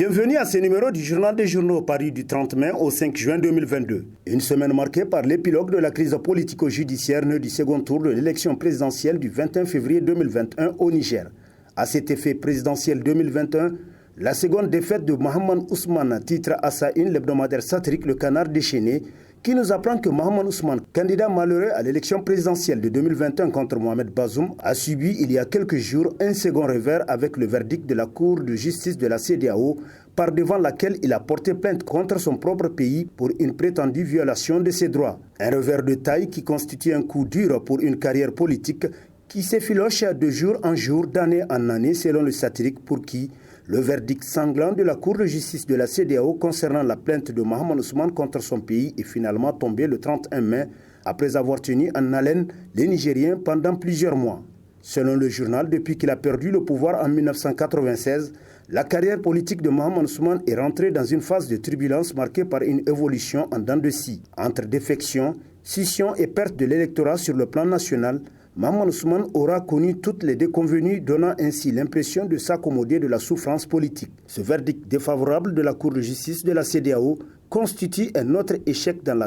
Bienvenue à ce numéro du Journal des journaux paru du 30 mai au 5 juin 2022. Une semaine marquée par l'épilogue de la crise politico-judiciaire née du second tour de l'élection présidentielle du 21 février 2021 au Niger. À cet effet présidentiel 2021, la seconde défaite de Mahaman Ousmane titre à sa une l'hebdomadaire satirique Le Canard déchaîné, qui nous apprend que Mahaman Ousmane, candidat malheureux à l'élection présidentielle de 2021 contre Mohamed Bazoum, a subi il y a quelques jours un second revers avec le verdict de la Cour de justice de la CEDEAO, par devant laquelle il a porté plainte contre son propre pays pour une prétendue violation de ses droits. Un revers de taille qui constitue un coup dur pour une carrière politique qui s'effiloche de jour en jour, d'année en année, selon le satirique pour qui le verdict sanglant de la Cour de justice de la CEDEAO concernant la plainte de Mahaman Ousmane contre son pays est finalement tombé le 31 mai, après avoir tenu en haleine les Nigériens pendant plusieurs mois. Selon le journal, depuis qu'il a perdu le pouvoir en 1996, la carrière politique de Mahaman Ousmane est rentrée dans une phase de turbulence marquée par une évolution en dents de scie. Entre défection, scission et perte de l'électorat sur le plan national, Mahaman Ousmane aura connu toutes les déconvenues, donnant ainsi l'impression de s'accommoder de la souffrance politique. Ce verdict défavorable de la Cour de justice de la CEDEAO constitue un autre échec dans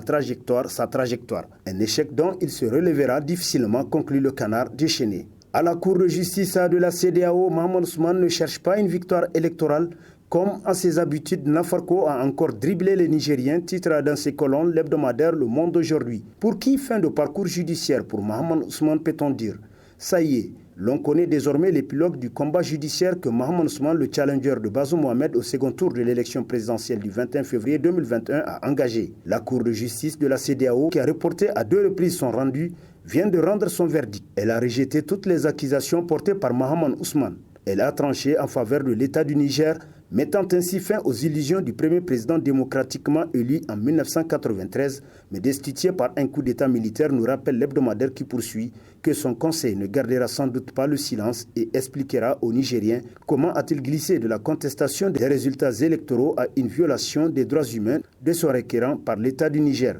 sa trajectoire. Un échec dont il se relèvera difficilement, conclut Le Canard déchaîné. À la Cour de justice de la CEDEAO, Mahaman Ousmane ne cherche pas une victoire électorale. Comme à ses habitudes, Nafarko a encore dribblé les Nigériens, titre dans ses colonnes l'hebdomadaire Le Monde aujourd'hui. Pour qui fin de parcours judiciaire pour Mahaman Ousmane peut-on dire? Ça y est, l'on connaît désormais l'épilogue du combat judiciaire que Mahaman Ousmane, le challenger de Bazoum Mohamed au second tour de l'élection présidentielle du 21 février 2021, a engagé. La Cour de justice de la CEDEAO, qui a reporté à 2 reprises son rendu, vient de rendre son verdict. Elle a rejeté toutes les accusations portées par Mahaman Ousmane. Elle a tranché en faveur de l'État du Niger, mettant ainsi fin aux illusions du premier président démocratiquement élu en 1993, mais destitué par un coup d'État militaire, nous rappelle l'hebdomadaire qui poursuit que son conseil ne gardera sans doute pas le silence et expliquera aux Nigériens comment a-t-il glissé de la contestation des résultats électoraux à une violation des droits humains de son requérant par l'État du Niger.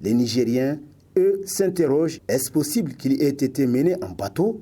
Les Nigériens, eux, s'interrogent, est-ce possible qu'il ait été mené en bateau?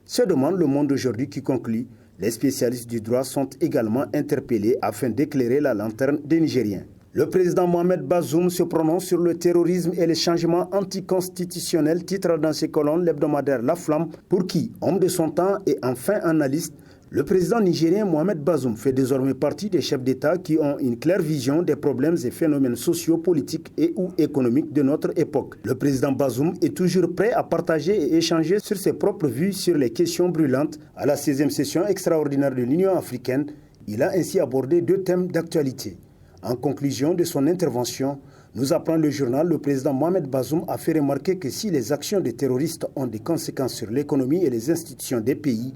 Se demande Le Monde aujourd'hui qui conclut. Les spécialistes du droit sont également interpellés afin d'éclairer la lanterne des Nigériens. Le président Mohamed Bazoum se prononce sur le terrorisme et les changements anticonstitutionnels, titre dans ses colonnes l'hebdomadaire La Flamme, pour qui, homme de son temps et enfin analyste, le président nigérien Mohamed Bazoum fait désormais partie des chefs d'État qui ont une claire vision des problèmes et phénomènes sociaux, politiques et ou économiques de notre époque. Le président Bazoum est toujours prêt à partager et échanger sur ses propres vues sur les questions brûlantes. À la 16e session extraordinaire de l'Union africaine, il a ainsi abordé 2 thèmes d'actualité. En conclusion de son intervention, nous apprend le journal, le président Mohamed Bazoum a fait remarquer que si les actions des terroristes ont des conséquences sur l'économie et les institutions des pays,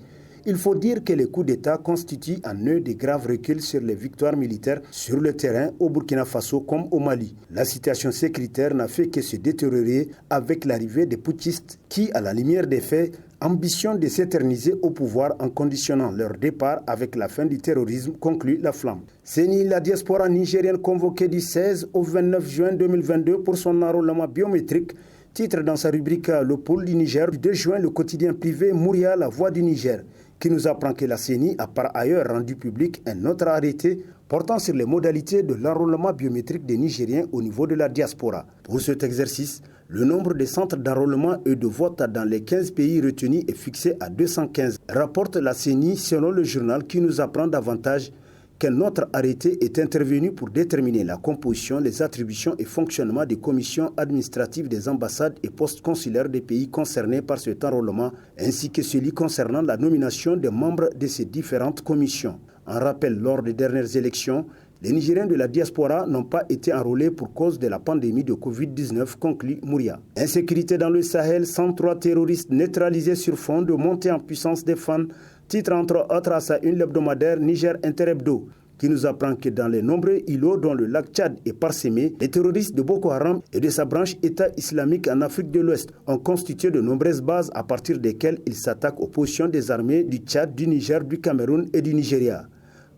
il faut dire que les coups d'État constituent en eux des graves reculs sur les victoires militaires sur le terrain au Burkina Faso comme au Mali. La situation sécuritaire n'a fait que se détériorer avec l'arrivée des putschistes qui, à la lumière des faits, ambitionnent de s'éterniser au pouvoir en conditionnant leur départ avec la fin du terrorisme, conclut La Flamme. CENI, la diaspora nigérienne convoquée du 16 au 29 juin 2022 pour son enrôlement biométrique, titre dans sa rubrique Le Pôle du Niger du 2 juin le quotidien privé Mouria, la voix du Niger, qui nous apprend que la CENI a par ailleurs rendu public un autre arrêté portant sur les modalités de l'enrôlement biométrique des Nigériens au niveau de la diaspora. Pour cet exercice, le nombre de centres d'enrôlement et de vote dans les 15 pays retenus est fixé à 215, rapporte la CENI selon le journal qui nous apprend davantage qu'un autre arrêté est intervenu pour déterminer la composition, les attributions et fonctionnement des commissions administratives des ambassades et postes consulaires des pays concernés par cet enrôlement, ainsi que celui concernant la nomination des membres de ces différentes commissions. En rappel, lors des dernières élections, les Nigériens de la diaspora n'ont pas été enrôlés pour cause de la pandémie de Covid-19, conclut Mouria. Insécurité dans le Sahel, 103 terroristes neutralisés sur fond de montée en puissance des fans, titre entre autres à sa une l'hebdomadaire Niger Interebdo, qui nous apprend que dans les nombreux îlots dont le lac Tchad est parsemé, les terroristes de Boko Haram et de sa branche État islamique en Afrique de l'Ouest ont constitué de nombreuses bases à partir desquelles ils s'attaquent aux positions des armées du Tchad, du Niger, du Cameroun et du Nigeria.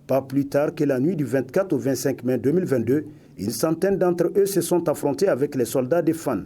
Pas plus tard que la nuit du 24 au 25 mai 2022, une centaine d'entre eux se sont affrontés avec les soldats des FAN.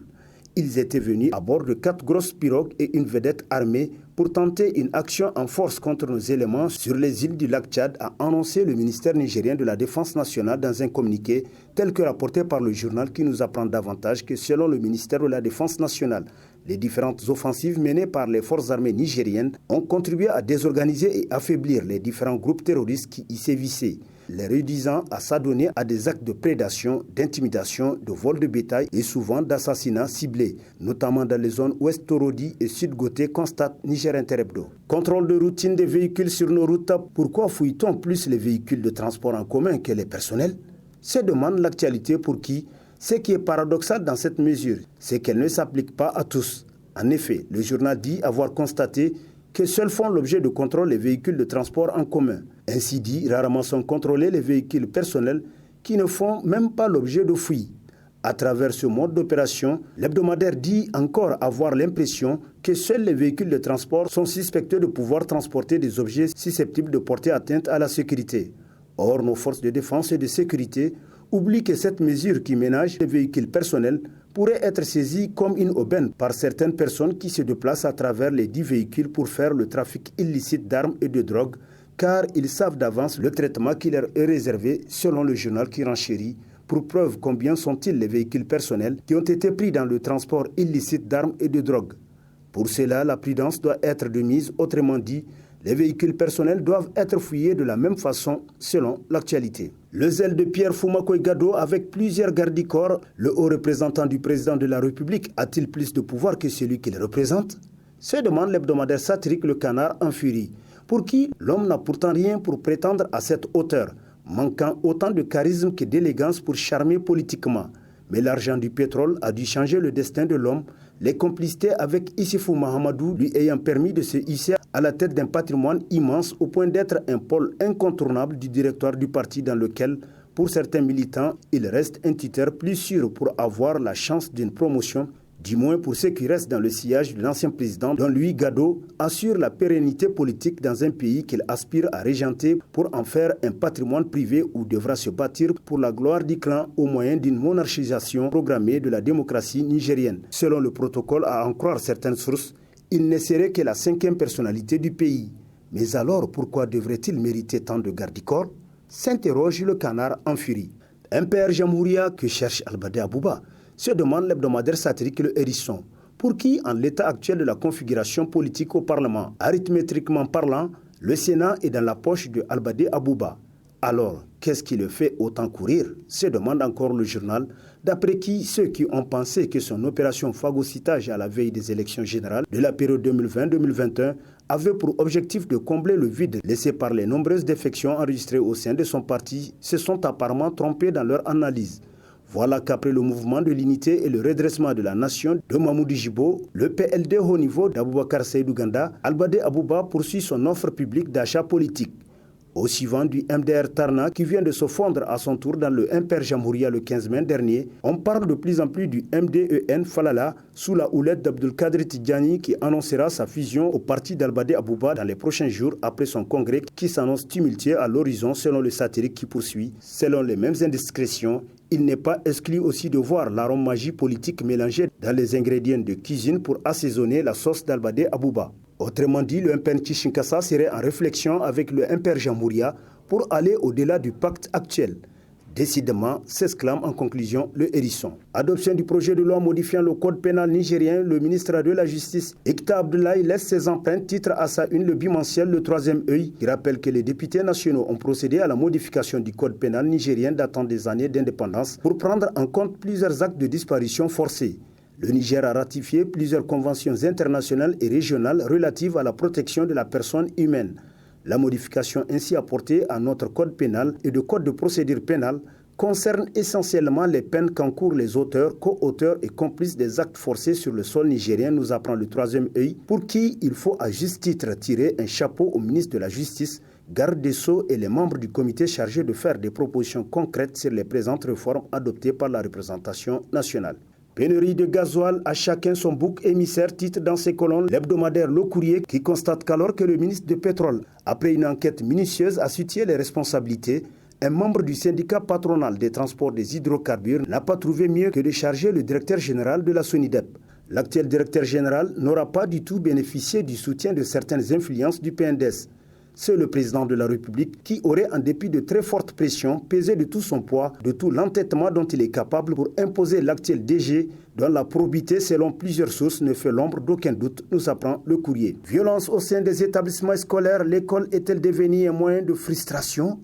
Ils étaient venus à bord de 4 grosses pirogues et une vedette armée pour tenter une action en force contre nos éléments sur les îles du lac Tchad, a annoncé le ministère nigérien de la Défense nationale dans un communiqué tel que rapporté par le journal qui nous apprend davantage que selon le ministère de la Défense nationale, les différentes offensives menées par les forces armées nigériennes ont contribué à désorganiser et affaiblir les différents groupes terroristes qui y sévissaient, les réduisant à s'adonner à des actes de prédation, d'intimidation, de vol de bétail et souvent d'assassinats ciblés, notamment dans les zones ouest Torodi et sud Goté, constate Niger Inter Hebdo. Contrôle de routine des véhicules sur nos routes, pourquoi fouille-t-on plus les véhicules de transport en commun que les personnels? Se demande l'actualité pour qui. Ce qui est paradoxal dans cette mesure, c'est qu'elle ne s'applique pas à tous. En effet, le journal dit avoir constaté que seuls font l'objet de contrôle les véhicules de transport en commun. Ainsi dit, rarement sont contrôlés les véhicules personnels qui ne font même pas l'objet de fouilles. À travers ce mode d'opération, l'hebdomadaire dit encore avoir l'impression que seuls les véhicules de transport sont suspectés de pouvoir transporter des objets susceptibles de porter atteinte à la sécurité. Or, nos forces de défense et de sécurité oublient que cette mesure qui ménage les véhicules personnels pourrait être saisie comme une aubaine par certaines personnes qui se déplacent à travers les 10 véhicules pour faire le trafic illicite d'armes et de drogue, car ils savent d'avance le traitement qui leur est réservé selon le journal qui renchérit. Pour preuve, combien sont-ils les véhicules personnels qui ont été pris dans le transport illicite d'armes et de drogue? Pour cela, la prudence doit être de mise, autrement dit, les véhicules personnels doivent être fouillés de la même façon selon l'actualité. Le zèle de Pierre Foumakoye Gado avec plusieurs garde-corps, le haut représentant du président de la République a-t-il plus de pouvoir que celui qu'il représente? Se demande l'hebdomadaire satirique Le Canard en furie, pour qui l'homme n'a pourtant rien pour prétendre à cette hauteur, manquant autant de charisme que d'élégance pour charmer politiquement. Mais l'argent du pétrole a dû changer le destin de l'homme, les complicités avec Issifou Mahamadou lui ayant permis de se hisser à la tête d'un patrimoine immense au point d'être un pôle incontournable du directoire du parti dans lequel, pour certains militants, il reste un tuteur plus sûr pour avoir la chance d'une promotion, du moins pour ceux qui restent dans le sillage de l'ancien président, dont lui, Gado, assure la pérennité politique dans un pays qu'il aspire à régenter pour en faire un patrimoine privé où devra se bâtir pour la gloire du clan au moyen d'une monarchisation programmée de la démocratie nigérienne. Selon le protocole, à en croire certaines sources, il ne serait que la 5e personnalité du pays. Mais alors, pourquoi devrait-il mériter tant de garde-corps? S'interroge Le Canard en furie. Un père Jamhouria que cherche Albade Abouba, se demande l'hebdomadaire satirique Le Hérisson, pour qui, en l'état actuel de la configuration politique au Parlement, arithmétiquement parlant, le Sénat est dans la poche de Albade Abouba. Alors, qu'est-ce qui le fait autant courir? Se demande encore le journal, d'après qui ceux qui ont pensé que son opération phagocytage à la veille des élections générales de la période 2020-2021 avait pour objectif de combler le vide laissé par les nombreuses défections enregistrées au sein de son parti se sont apparemment trompés dans leur analyse. Voilà qu'après le mouvement de l'unité et le redressement de la nation de Mamoudou Jibo, le PLD haut niveau d'Aboubacar Seydou Ganda, Albade Abouba poursuit son offre publique d'achat politique. Au suivant du MDR Tarna qui vient de se fondre à son tour dans le Imper Jamhouria le 15 mai dernier, on parle de plus en plus du MDEN Falala sous la houlette d'Abdelkader Tidjani qui annoncera sa fusion au parti d'Albade Abouba dans les prochains jours après son congrès qui s'annonce tumultueux à l'horizon selon le satirique qui poursuit. Selon les mêmes indiscrétions, il n'est pas exclu aussi de voir l'arôme magie politique mélangé dans les ingrédients de cuisine pour assaisonner la sauce d'Albade Abouba. Autrement dit, le MPN Kishinkasa serait en réflexion avec le MPR Jamhouria pour aller au-delà du pacte actuel. Décidément, s'exclame en conclusion le Hérisson. Adoption du projet de loi modifiant le code pénal nigérien, le ministre de la Justice, Ikta Abdoulaye, laisse ses empreintes, titre à sa une le bimensuel Le Troisième œil, qui rappelle que les députés nationaux ont procédé à la modification du code pénal nigérien datant des années d'indépendance pour prendre en compte plusieurs actes de disparition forcée. Le Niger a ratifié plusieurs conventions internationales et régionales relatives à la protection de la personne humaine. La modification ainsi apportée à notre code pénal et de code de procédure pénale concerne essentiellement les peines qu'encourent les auteurs, co-auteurs et complices des actes forcés sur le sol nigérien, nous apprend le Troisième œil, pour qui il faut à juste titre tirer un chapeau au ministre de la Justice, garde des Sceaux et les membres du comité chargé de faire des propositions concrètes sur les présentes réformes adoptées par la représentation nationale. Pénurie de gasoil, à chacun son bouc émissaire, titre dans ses colonnes l'hebdomadaire Le Courrier qui constate qu'alors que le ministre du Pétrole, après une enquête minutieuse, a situé les responsabilités, un membre du syndicat patronal des transports des hydrocarbures n'a pas trouvé mieux que de charger le directeur général de la SONIDEP. L'actuel directeur général n'aura pas du tout bénéficié du soutien de certaines influences du PNDS. C'est le président de la République qui aurait, en dépit de très fortes pressions, pesé de tout son poids, de tout l'entêtement dont il est capable pour imposer l'actuel DG, dont la probité, selon plusieurs sources, ne fait l'ombre d'aucun doute, nous apprend le courrier. Violence au sein des établissements scolaires, l'école est-elle devenue un moyen de frustration ?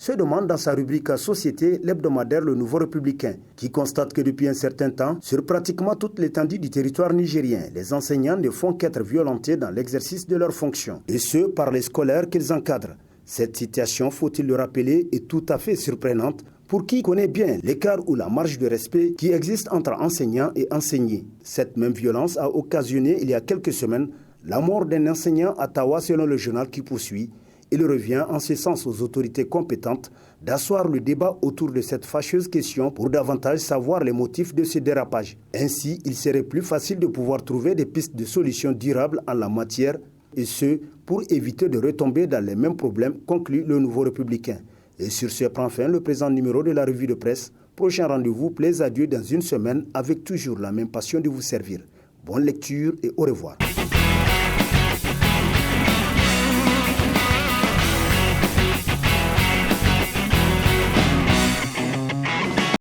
Se demande dans sa rubrique Société l'hebdomadaire Le Nouveau Républicain, qui constate que depuis un certain temps, sur pratiquement toute l'étendue du territoire nigérien, les enseignants ne font qu'être violentés dans l'exercice de leurs fonctions, et ce, par les scolaires qu'ils encadrent. Cette situation, faut-il le rappeler, est tout à fait surprenante pour qui connaît bien l'écart ou la marge de respect qui existe entre enseignants et enseignés. Cette même violence a occasionné, il y a quelques semaines, la mort d'un enseignant à Tawa selon le journal qui poursuit. Il revient en ce sens aux autorités compétentes d'asseoir le débat autour de cette fâcheuse question pour davantage savoir les motifs de ce dérapage. Ainsi, il serait plus facile de pouvoir trouver des pistes de solutions durables en la matière, et ce, pour éviter de retomber dans les mêmes problèmes, conclut le Nouveau Républicain. Et sur ce prend fin le présent numéro de la revue de presse. Prochain rendez-vous, plaise à Dieu dans une semaine, avec toujours la même passion de vous servir. Bonne lecture et au revoir.